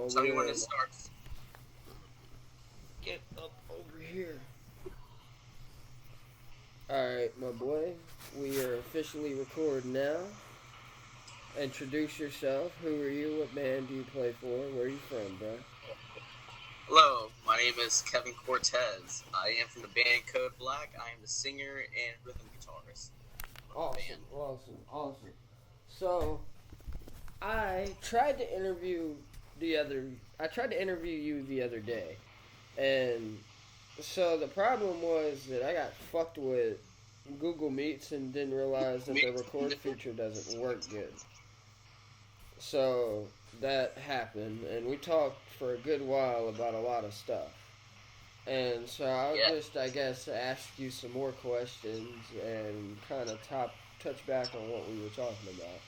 Tell me when it starts. Get up over here. Alright, my boy. We are officially recording now. Introduce yourself. Who are you? What band do you play for? Where are you from, bro? Hello, my name is Kevin Cortez. I am from the band Code Black. I am the singer and rhythm guitarist. Awesome. So, I tried to interview you the other day, and so the problem was that I got fucked with Google Meets and didn't realize that the record feature doesn't work good. So that happened, and we talked for a good while about a lot of stuff. And so I'll just, I guess, ask you some more questions and kind of touch back on what we were talking about.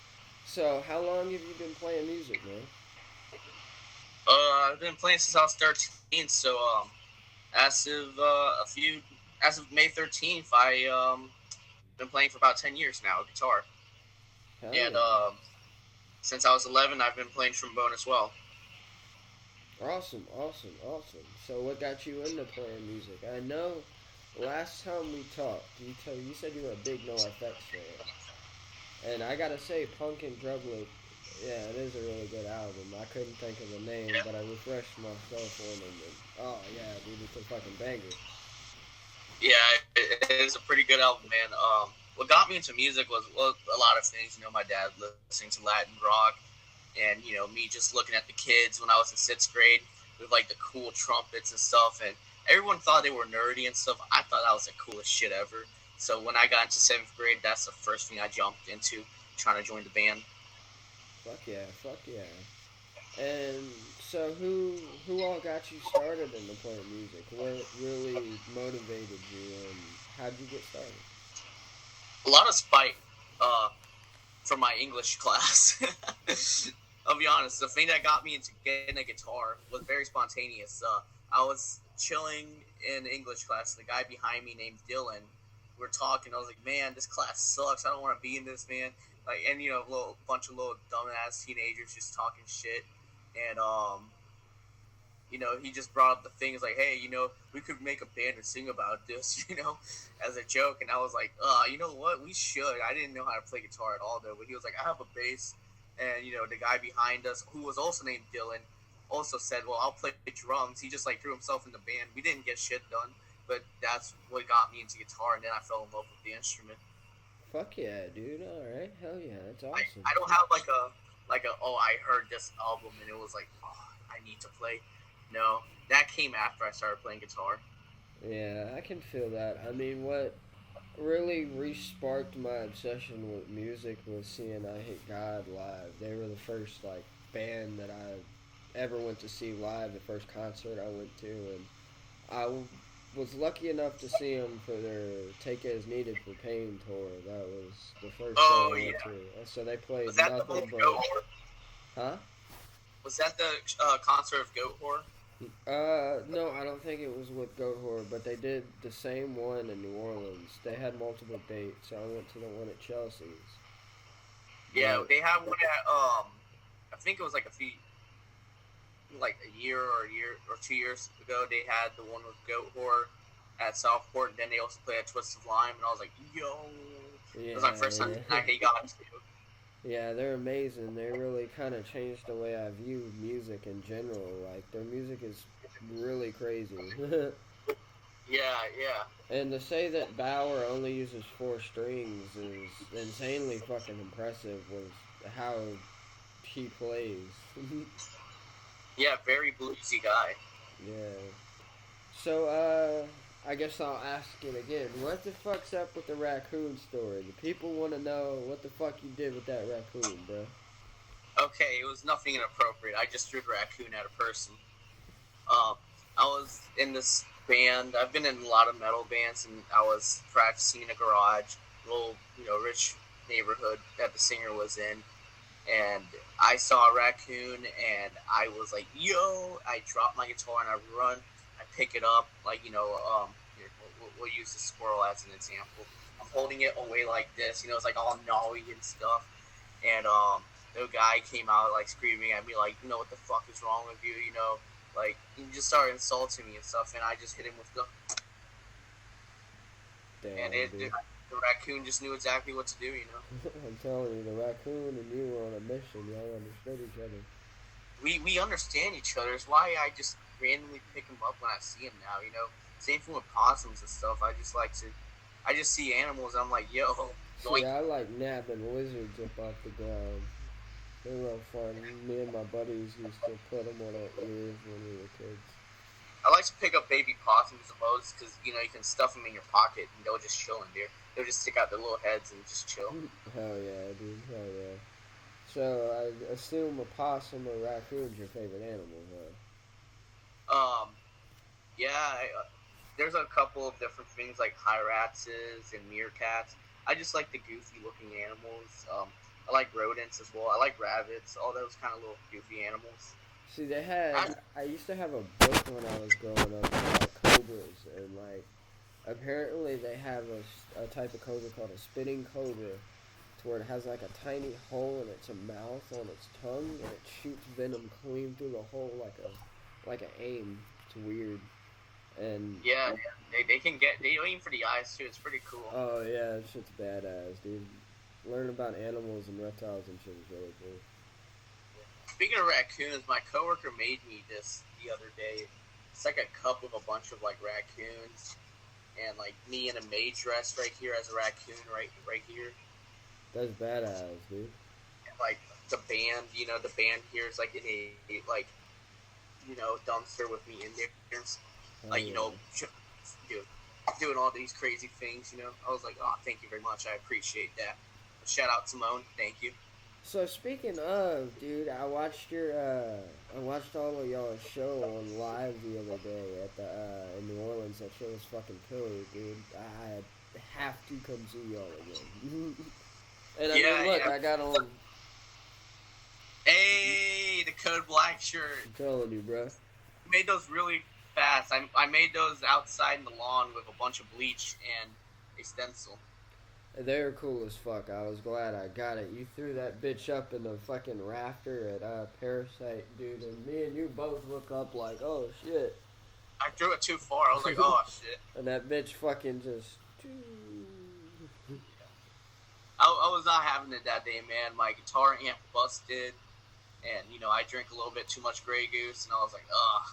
So, how long have you been playing music, man? I've been playing since I was 13. So, as of May 13th, I been playing for about 10 years now, guitar. Hell And yeah. Since I was 11, I've been playing trombone as well. Awesome. So, what got you into playing music? I know last time we talked, you said you were a big NoFX fan. And I gotta say, Punk and Drublick, yeah, it is a really good album. I couldn't think of the name, but I refreshed myself on them. And, oh, yeah, dude, it's a fucking banger. Yeah, it is a pretty good album, man. What got me into music was a lot of things. You know, my dad listening to Latin rock, and you know, me just looking at the kids when I was in 6th grade with like the cool trumpets and stuff, and everyone thought they were nerdy and stuff. I thought that was the coolest shit ever. So when I got into 7th grade, that's the first thing I jumped into, trying to join the band. Fuck yeah. And so who all got you started into playing music? What really motivated you, and how'd you get started? A lot of spite from my English class. I'll be honest, the thing that got me into getting a guitar was very spontaneous. I was chilling in English class. The guy behind me named Dylan, we were talking. I was like, man, this class sucks. I don't want to be in this, man. Like, and you know, a bunch of little dumbass teenagers just talking shit. And you know, he just brought up the things like, hey, you know, we could make a band and sing about this, you know, as a joke. And I was like, you know what, we should. I didn't know how to play guitar at all, though. But he was like, I have a bass. And, you know, the guy behind us, who was also named Dylan, also said, well, I'll play drums. He just, like, threw himself in the band. We didn't get shit done. But that's what got me into guitar. And then I fell in love with the instrument. Fuck yeah, dude. All right. Hell yeah. That's awesome. I don't have, like a, oh, I heard this album and it was like, oh, I need to play. No, that came after I started playing guitar. Yeah, I can feel that. I mean, what really re-sparked my obsession with music was seeing I Hate God live. They were the first, like, band that I ever went to see live, the first concert I went to, and I was lucky enough to see them for their Take It As Needed for Pain tour. That was the first show I went to. So they played nothing but... Huh? Was that the concert of Goat Whore? No, I don't think it was with Goat Whore, but they did the same one in New Orleans. They had multiple dates, so I went to the one at Chelsea's. Yeah, they had one at, I think it was like a year or 2 years ago, they had the one with Goat Whore at Southport, and then they also played at Twist of Lime, and I was like, yo! Yeah, it was my first time I got to. Yeah, they're amazing. They really kind of changed the way I view music in general. Like, their music is really crazy. Yeah. And to say that Bauer only uses 4 strings is insanely fucking impressive with how he plays. Yeah, very bluesy guy. Yeah. So, I guess I'll ask it again. What the fuck's up with the raccoon story? The people want to know what the fuck you did with that raccoon, bro. Okay, it was nothing inappropriate. I just threw the raccoon at a person. I was in this band. I've been in a lot of metal bands, and I was practicing in a garage, little, you know, rich neighborhood that the singer was in. And I saw a raccoon, and I was like, yo! I dropped my guitar, and I run. I pick it up, like, you know, here, we'll use the squirrel as an example. I'm holding it away like this, you know, it's like all gnawy and stuff. And no guy came out like screaming at me like, what the fuck is wrong with you, like he just started insulting me and stuff, and I just hit him with the Damn, the raccoon just knew exactly what to do, I'm telling you, the raccoon and you were on a mission. Y'all understood each other. We understand each other. It's why I just randomly pick him up when I see him now, Same thing with possums and stuff. I just see animals. I'm like, yo. See, I like nabbing lizards up off the ground. They're real fun. Me and my buddies used to put them on our ears when we were kids. I like to pick up baby possums the most because, you can stuff them in your pocket and they'll just chill in there. They'll just stick out their little heads and just chill. Hell yeah, dude. Hell yeah. So, I assume a possum or raccoon's your favorite animal, huh? Yeah, there's a couple of different things like hyraxes and meerkats. I just like the goofy looking animals. I like rodents as well. I like rabbits, all those kind of little goofy animals. See, I used to have a book when I was growing up about cobras, and apparently they have a type of cobra called a spitting cobra, to where it has like a tiny hole in its mouth on its tongue, and it shoots venom clean through the hole like an aim. It's weird. And yeah, they aim for the eyes too. It's pretty cool. Oh yeah, that shit's badass, dude. Learning about animals and reptiles and shit is really cool. Speaking of raccoons, my coworker made me this the other day. It's like a cup with a bunch of raccoons, and me in a maid dress right here as a raccoon right here. That's badass, dude. And the band, the band here is in a dumpster with me in there. Doing all these crazy things, I was like, oh, thank you very much. I appreciate that. Shout out Simone. Thank you. So speaking of, dude, I watched all of y'all's show on live the other day at the in New Orleans. That show was fucking killer, dude. I have to come see y'all again. And look, I got on. Hey, the Code Black shirt. I'm telling you, bro. I made those really fast. I made those outside in the lawn with a bunch of bleach and a stencil. They're cool as fuck. I was glad I got it. You threw that bitch up in the fucking rafter at Parasite, dude, and me and you both look up like, oh shit. I threw it too far. I was like, oh shit. And that bitch fucking just. I was not having it that day, man. My guitar amp busted, and I drank a little bit too much Grey Goose, and I was like, ugh.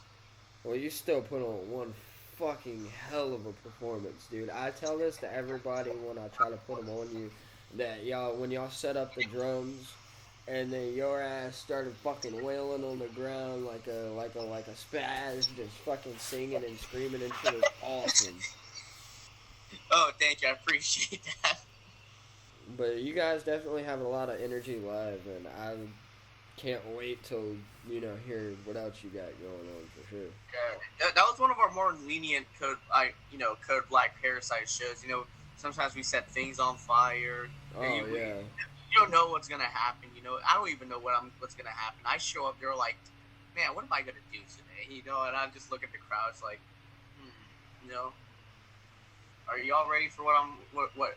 Well, you still put on one fucking hell of a performance, dude. I tell this to everybody when I try to put them on you, that when y'all set up the drums, and then your ass started fucking wailing on the ground like a spaz, just fucking singing and screaming and shit was awesome. Oh, thank you. I appreciate that. But you guys definitely have a lot of energy live, and I can't wait till hear what else you got going on for sure. Yeah, that was one of our more lenient Code Black Parasite shows. Sometimes we set things on fire. Oh yeah. You don't know what's gonna happen. I don't even know what's gonna happen. I show up there like, man, what am I gonna do today? And I just look at the crowd. It's like, are y'all ready for what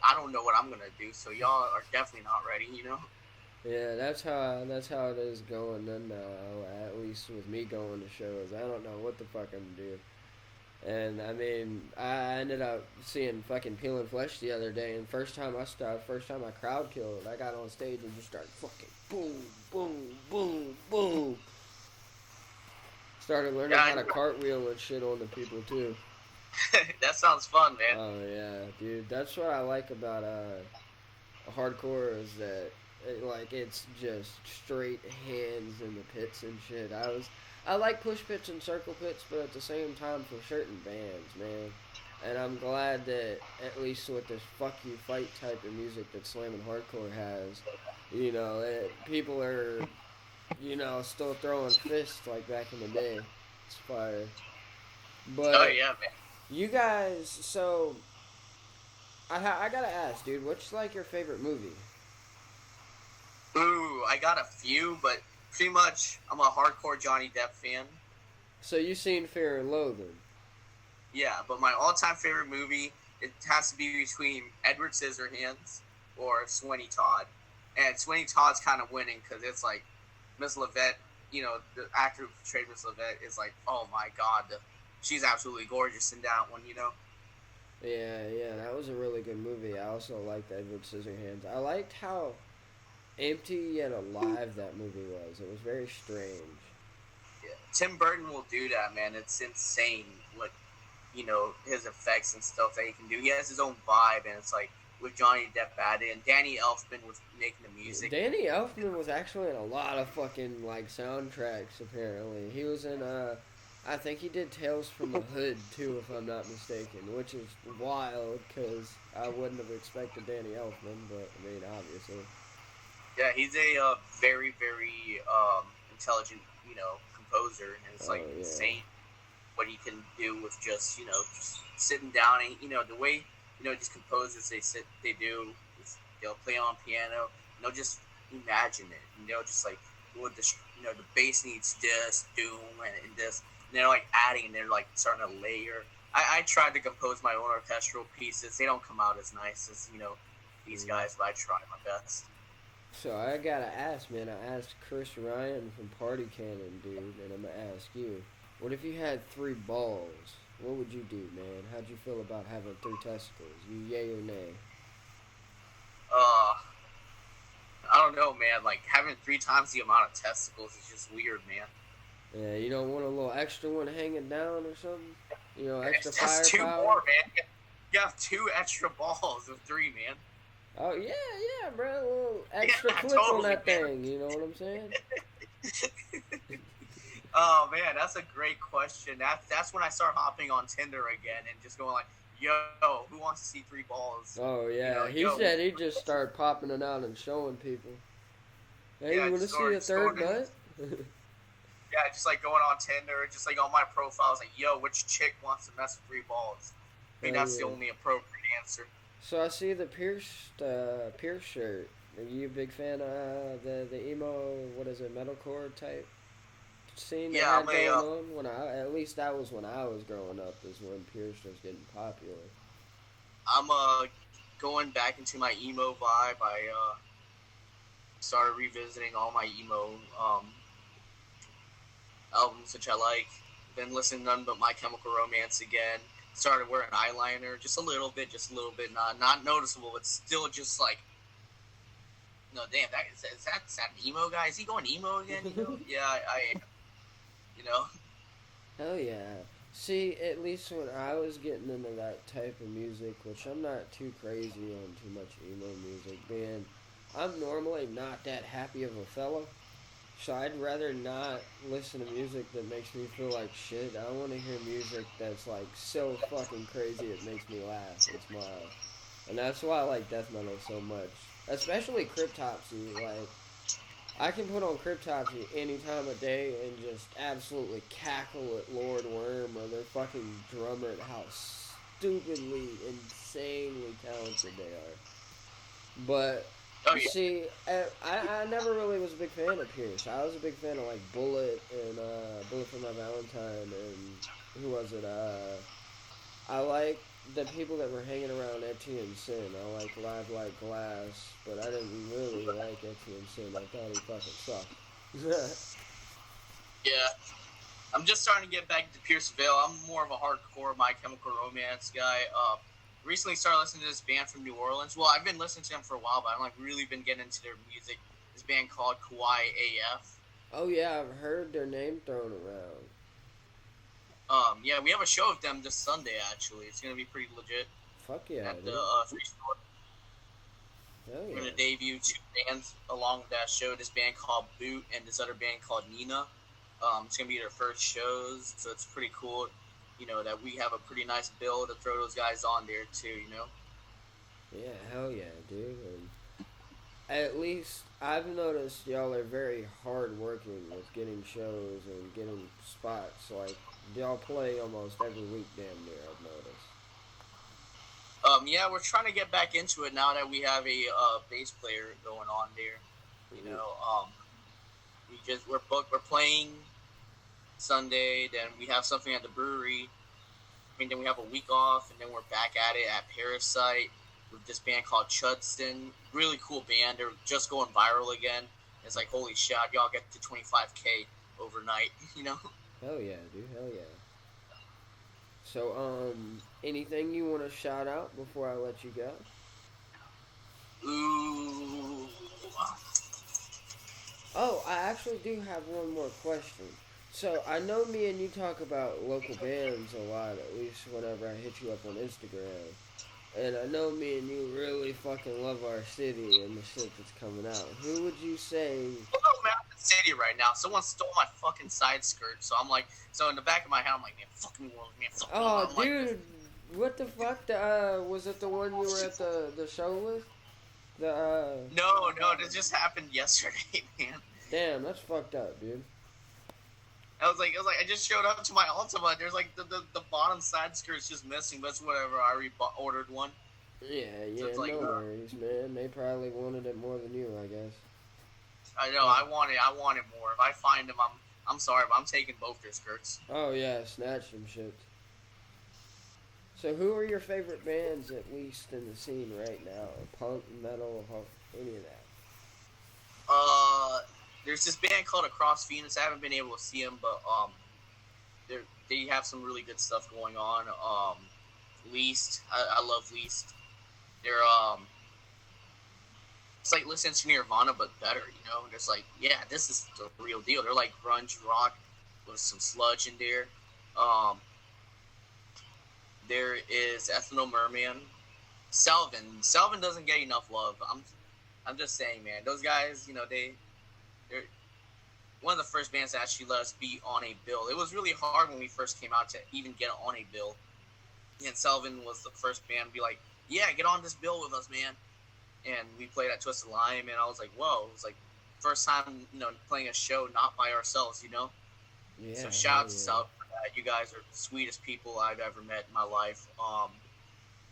I don't know what I'm gonna do, so y'all are definitely not ready, Yeah, that's how it is going then now, at least with me going to shows. I don't know what the fuck I'm gonna do. And I mean, I ended up seeing fucking Peeling Flesh the other day, and first time I crowd killed, I got on stage and just started fucking boom, boom, boom, boom. Started learning how to cartwheel and shit on the people too. That sounds fun, man. Oh yeah, dude. That's what I like about hardcore is that it's just straight hands in the pits and shit. I like push pits and circle pits, but at the same time for certain bands, man. And I'm glad that at least with this fuck you fight type of music that Slam and Hardcore has, people are, still throwing fists like back in the day. It's fire. But oh yeah, man. You guys, so I gotta ask, dude, what's your favorite movie? Ooh, I got a few, but pretty much I'm a hardcore Johnny Depp fan. So you seen Fear and Loathing? Yeah, but my all-time favorite movie, it has to be between Edward Scissorhands or Sweeney Todd. and Sweeney Todd's kind of winning because it's like Miss Levette, the actor who portrayed Miss Levette is like, oh my god, she's absolutely gorgeous in that one, Yeah, that was a really good movie. I also liked Edward Scissorhands. I liked how empty yet alive that movie was. It was very strange. Yeah. Tim Burton will do that, man. It's insane what, his effects and stuff that he can do. He has his own vibe, and it's like with Johnny Depp added, and Danny Elfman was making the music. Danny Elfman was actually in a lot of fucking, soundtracks, apparently. He was in, I think he did Tales from the Hood, too, if I'm not mistaken, which is wild, because I wouldn't have expected Danny Elfman, but, obviously. Yeah, he's a very, very intelligent, composer, and it's insane what he can do with just sitting down and the way these composers they'll play on piano, just imagine it, just like what the bass needs this, doom, and this, and they're like adding, and they're like starting to layer. I tried to compose my own orchestral pieces. They don't come out as nice as these guys, but I try my best. So I gotta ask, man. I asked Chris Ryan from Party Cannon, dude, and I'm gonna ask you. What if you had 3 balls? What would you do, man? How'd you feel about having 3 testicles? You yay or nay? I don't know, man. Like, having 3 times the amount of testicles is just weird, man. Yeah, you don't want a little extra one hanging down or something? Extra That's firepower? 2 more, man. You have 2 extra balls of 3, man. Oh, yeah, bro. A little extra clip totally, on that man. thing, you know what I'm saying? Oh, man, that's a great question. That's when I start hopping on Tinder again and just going like, yo, who wants to see 3 balls? Oh, yeah. He said he'd just start popping it out and showing people. Hey, you want to see a third nut? Yeah, just like going on Tinder, just like on my profile, it's like, yo, which chick wants to mess with 3 balls? I think that's the only appropriate answer. So I see the Pierce shirt. Are you a big fan of the emo, what is it, metalcore type scene that had going on? At least that was when I was growing up, is when Pierce was getting popular. I'm going back into my emo vibe. I started revisiting all my emo albums, which I like. Been listening to none but My Chemical Romance again. Started wearing eyeliner just a little bit, not noticeable, but still just like, no, damn, is that an emo guy? Is he going emo again? Yeah, I Hell yeah. See, at least when I was getting into that type of music, which I'm not too crazy on too much emo music, being I'm normally not that happy of a fella. So I'd rather not listen to music that makes me feel like shit. I want to hear music that's like so fucking crazy it makes me laugh and smile. And that's why I like death metal so much. Especially Cryptopsy. Like, I can put on Cryptopsy any time of day and just absolutely cackle at Lord Worm or their fucking drummer at how stupidly, insanely talented they are. But see, I never really was a big fan of Pierce. I was a big fan of like Bullet and Bullet for My Valentine and who was it? I like the people that were hanging around Etienne Sin. I like Live Like Glass, but I didn't really like Etienne Sin. I thought he fucking sucked. Yeah. I'm just starting to get back to Pierce Veil. I'm more of a hardcore My Chemical Romance guy. Recently started listening to this band from New Orleans. Well, I've been listening to them for a while, but I've like really been getting into their music. This band called Kawaii AF. Oh yeah, I've heard their name thrown around. Yeah, we have a show with them this Sunday. Actually, it's gonna be pretty legit. Fuck yeah! At the Free Store. Hell yeah. We're gonna debut 2 bands along with that show. This band called Boot and this other band called Nina. It's gonna be their first shows, so it's pretty cool. That we have a pretty nice bill to throw those guys on there too. Yeah, hell yeah, dude. And at least I've noticed y'all are very hard working with getting shows and getting spots. Like, y'all play almost every week, damn near, I've noticed. Yeah, we're trying to get back into it now that we have a bass player going on there. We're booked. We're playing Sunday, then we have something at the brewery. Then we have a week off, and then we're back at it at Parasite with this band called Chudston. really cool band. They're just going viral again. It's like, holy shit, y'all get to 25K overnight, you know? Hell yeah, dude. Hell yeah. So, anything you want to shout out before I let you go? Ooh. Oh, I actually do have one more question. So, I know me and you talk about local bands a lot, at least whenever I hit you up on Instagram. And I know me and you really fucking love our city and the shit that's coming out. Who would you say? I'm in the city right now. Someone stole my fucking side skirt, so I'm like, so in the back of my head, I'm like, man, fucking world, man, fucking Oh, world. dude, what the fuck? Was it the one you were at the show with? No, this just happened yesterday, man. Damn, that's fucked up, dude. I was like, I just showed up to my Ultima. There's like the bottom side skirt's just missing, but it's whatever. I ordered one. Yeah, So no like, worries, man. They probably wanted it more than you, I guess. I know. I want it more. If I find them, I'm sorry, but I'm taking both their skirts. Oh yeah, snatch them shit. So who are your favorite bands, at least in the scene right now? Punk, metal, any of that? There's this band called Across Phoenix. I haven't been able to see them, but they have some really good stuff going on. Least, I love Least. They're it's like listening to Nirvana but better, you know. It's like, yeah, this is the real deal. They're like grunge rock with some sludge in there. There is Ethno Merman, Selvin doesn't get enough love. I'm just saying, man. Those guys, you know, they're one of the first bands that actually let us be on a bill. It was really hard when we first came out to even get on a bill. And Selvin was the first band to be like, yeah, get on this bill with us, man. And we played at Twisted Lime, and I was like, whoa. It was like first time, you know, playing a show not by ourselves, you know? Yeah. So shout out to Selvin for that. You guys are the sweetest people I've ever met in my life.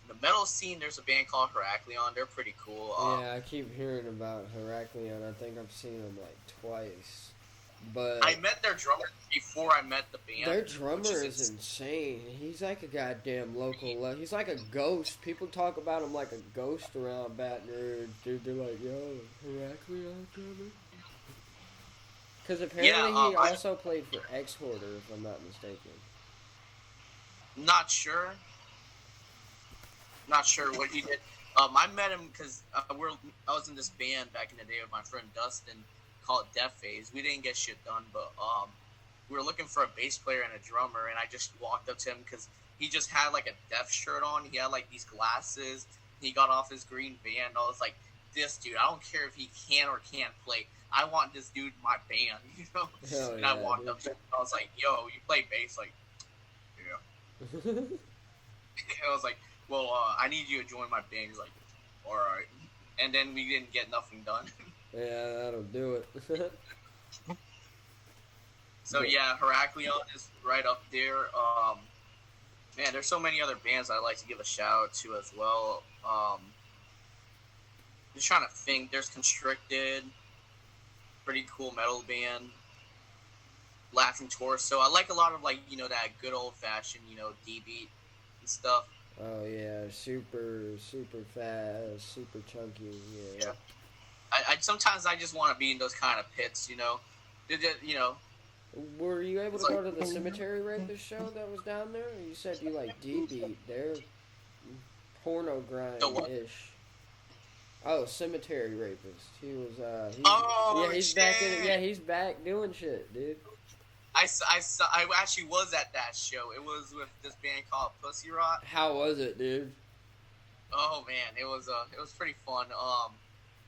The metal scene, there's a band called Heraklion. They're pretty cool. Yeah, I keep hearing about Heraklion. I think I've seen them like twice. But I met their drummer before I met the band. their drummer is insane. He's like a goddamn local. He's like a ghost. People talk about him like a ghost around Baton Rouge. Dude, they're like, yo, Heraklion drummer. Because apparently he also played for X-Hoarder, if I'm not mistaken. Not sure what he did. I met him because I was in this band back in the day with my friend Dustin called Death Phase. We didn't get shit done, but we were looking for a bass player and a drummer, and I just walked up to him because he just had like a Death shirt on. He had like these glasses. He got off his green van. I was like, this dude, I don't care if he can or can't play. I want this dude in my band, you know? Hell and yeah, I walked up to him. I was like, yo, you play bass? Like, yeah. I was like, well, I need you to join my band. He's like, all right. And then we didn't get nothing done. Yeah, that'll do it. So yeah, Heraklion is right up there. Man, there's so many other bands I'd like to give a shout out to as well. Just trying to think. There's Constricted, pretty cool metal band. Laughing Torso. I like a lot of like, you know, that good old fashioned, you know, D beat and stuff. Oh yeah, super fast, super chunky. Yeah. I sometimes I just want to be in those kind of pits, you know. You know. Were you able to go to the Cemetery Rapist show that was down there? You said you like D-Beat. They're porno grind-ish. Oh, Cemetery Rapist. He was, he's shit. back in it. Yeah, he's back doing shit, dude. I actually was at that show. It was with this band called Pussy Rot. How was it, dude? Oh man, it was pretty fun.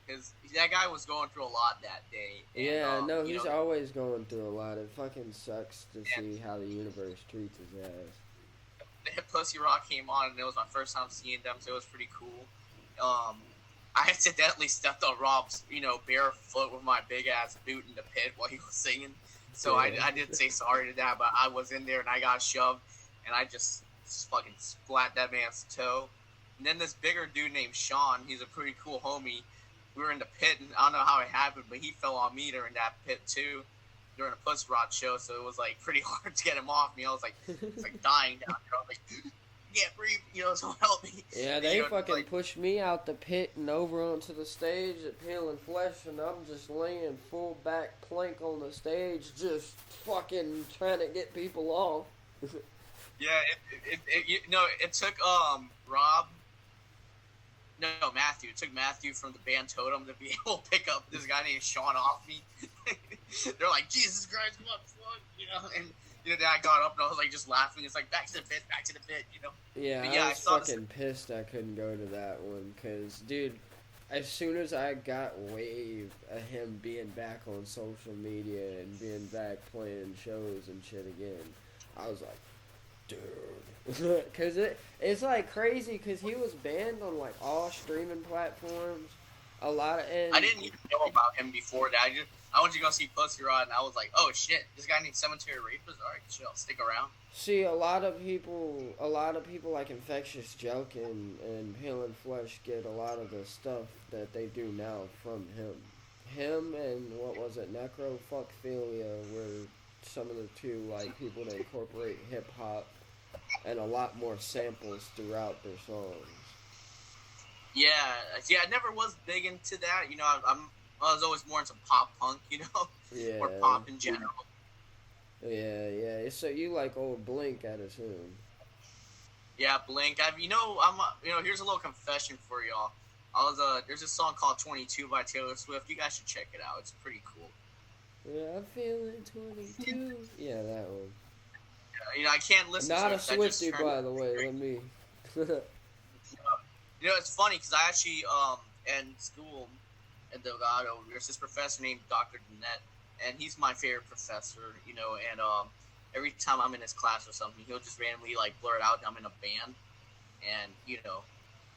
Because that guy was going through a lot that day. And, yeah, no, he's always going through a lot. It fucking sucks to see how the universe treats his ass. Pussy Rock came on, and it was my first time seeing them, so it was pretty cool. I accidentally stepped on Rob's, you know, barefoot with my big ass boot in the pit while he was singing. So yeah. I did say sorry to that, but I was in there and I got shoved, and I just fucking splat that man's toe. And then this bigger dude named Sean, he's a pretty cool homie. We were in the pit, and I don't know how it happened, but he fell on me during that pit too, during a Puss Rot show. So it was like pretty hard to get him off me. I was like, it's like dying down there. I was like, can't breathe, so help me. Yeah, they fucking pushed me out the pit and over onto the stage at Peel and Flesh, and I'm just laying full back plank on the stage, just fucking trying to get people off. Yeah, it took Rob. No, Matthew. It took Matthew from the band Totem to be able to pick up this guy named Sean off me. They're like, Jesus Christ, what the fuck, and then I got up and I was like just laughing. It's like back to the pit. Yeah, but I was fucking pissed I couldn't go to that one because, dude, as soon as I got wave of him being back on social media and being back playing shows and shit again, I was like, dude, because it's like crazy because he was banned on like all streaming platforms. A lot of I didn't even know about him before that. I went to go see Pussy Rod and I was like, oh shit, this guy named Cemetery Rapist. All right, chill, stick around. See, a lot of people like Infectious Joke and Peel and Flesh get a lot of the stuff that they do now from him. Him and what was it, Necrofuckphilia were some of the two like people that incorporate hip hop and a lot more samples throughout their songs. Yeah, I never was big into that. I was always more into pop punk, Yeah. or pop in general. Yeah. So you like old Blink, I'd assume. Yeah, Blink. Here's a little confession for y'all. There's a song called 22 by Taylor Swift. You guys should check it out. It's pretty cool. Yeah, I'm feeling 22. Yeah, that one. I can't listen Not to a Swiftie, by the way. Let me. It's funny because I actually, in school at Delgado, there's this professor named Dr. Danette, and he's my favorite professor, and every time I'm in his class or something, he'll just randomly, like, blur it out, I'm in a band, and,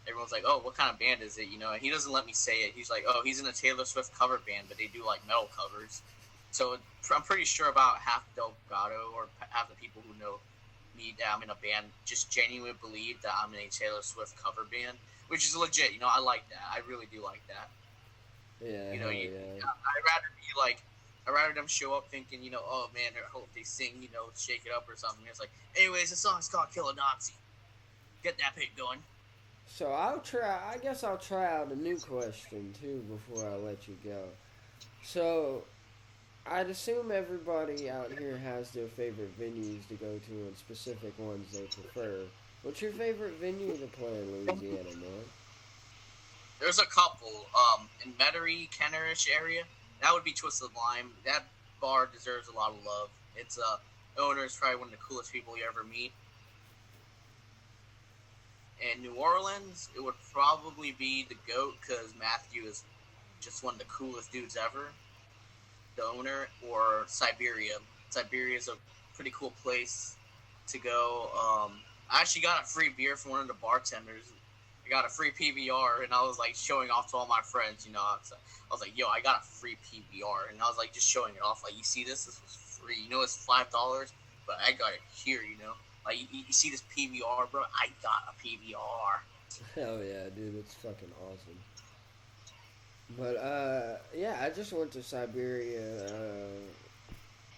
everyone's like, oh, what kind of band is it, and he doesn't let me say it. He's like, oh, he's in a Taylor Swift cover band, but they do, like, metal covers. So I'm pretty sure about half Delgado or half the people who know me that I'm in a band just genuinely believe that I'm in a Taylor Swift cover band, which is legit. I like that. I really do like that. Yeah. I'd rather them show up thinking, oh man, I hope they sing, Shake It Up or something. It's like, anyways, the song's called Kill a Nazi. Get that pit going. So I guess I'll try out a new question too before I let you go. So I'd assume everybody out here has their favorite venues to go to and specific ones they prefer. What's your favorite venue to play in Louisiana, man? There's a couple. In Metairie, Kennerish area, that would be Twisted Lime. That bar deserves a lot of love. Its owner is probably one of the coolest people you ever meet. In New Orleans, it would probably be the GOAT because Matthew is just one of the coolest dudes ever. The owner, or Siberia. Siberia is a pretty cool place to go. I actually got a free beer from one of the bartenders. I got a free PBR, and I was like showing off to all my friends. I was like, "Yo, I got a free PBR," and I was like just showing it off. Like, you see this? This was free. It's $5, but I got it here. Like you see this PBR, bro? I got a PBR. Hell yeah, dude! It's fucking awesome. But yeah, I just went to Siberia.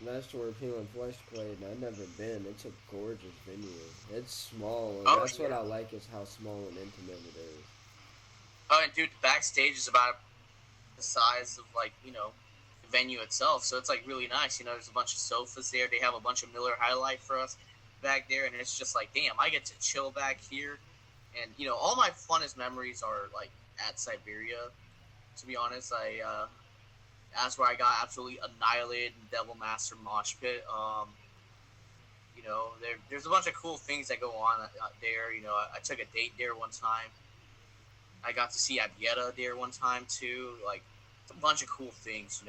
That's where Peel and Flesh played, and I've never been. It's a gorgeous venue. It's small, and that's what I like is how small and intimate it is. Oh, and dude, the backstage is about the size of the venue itself, so it's like really nice. There's a bunch of sofas there. They have a bunch of Miller High Life for us back there, and it's just like, damn, I get to chill back here. And all my funnest memories are like at Siberia. To be honest, that's where I got absolutely annihilated in Devil Master Mosh Pit. There's a bunch of cool things that go on there. I took a date there one time. I got to see Abieta there one time too. Like, it's a bunch of cool things.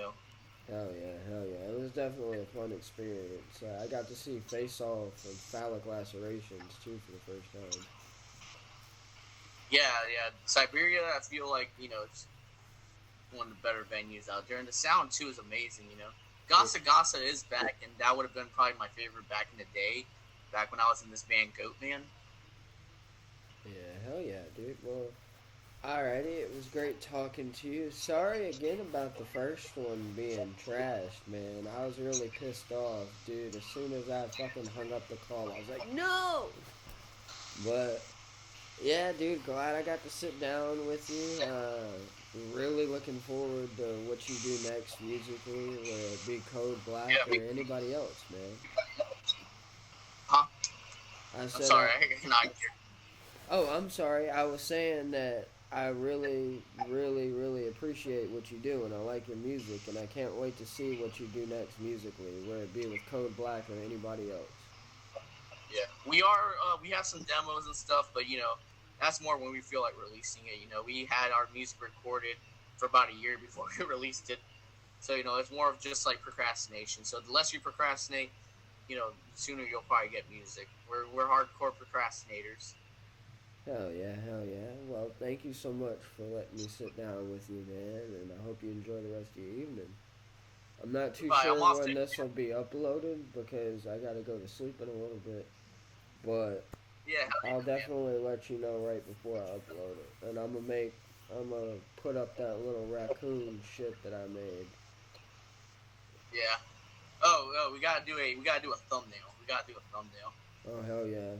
Hell yeah. It was definitely a fun experience. I got to see Face Off and Phallic Lacerations too for the first time. Yeah. Siberia, I feel like, it's one of the better venues out there, and the sound too is amazing. Gasa Gasa is back, and that would have been probably my favorite back in the day, back when I was in this band Goatman. Yeah, hell yeah, dude. Well, alrighty, it was great talking to you. Sorry again about the first one being trashed, man. I was really pissed off, dude. As soon as I fucking hung up the call, I was like, no! But yeah, dude, glad I got to sit down with you. Really looking forward to what you do next musically, whether it be Code Black Yeah. or anybody else, man. Huh? I I'm said, sorry, I cannot hear. oh, I'm sorry. I was saying that I really, really, really appreciate what you do, and I like your music, and I can't wait to see what you do next musically, whether it be with Code Black or anybody else. Yeah, we are. We have some demos and stuff, but that's more when we feel like releasing it. We had our music recorded for about a year before we released it, so it's more of just like procrastination. So the less you procrastinate, the sooner you'll probably get music. We're hardcore procrastinators. Hell yeah, hell yeah. Well, thank you so much for letting me sit down with you, man, and I hope you enjoy the rest of your evening. I'm not too Bye. I'm sure off when to. this will be uploaded because I gotta go to sleep in a little bit, but Yeah, hell I'll yeah, man. definitely let you know right before I upload it. And I'm gonna put up that little raccoon shit that I made. Yeah. Oh, we gotta do a thumbnail. We gotta do a thumbnail. Oh hell yeah.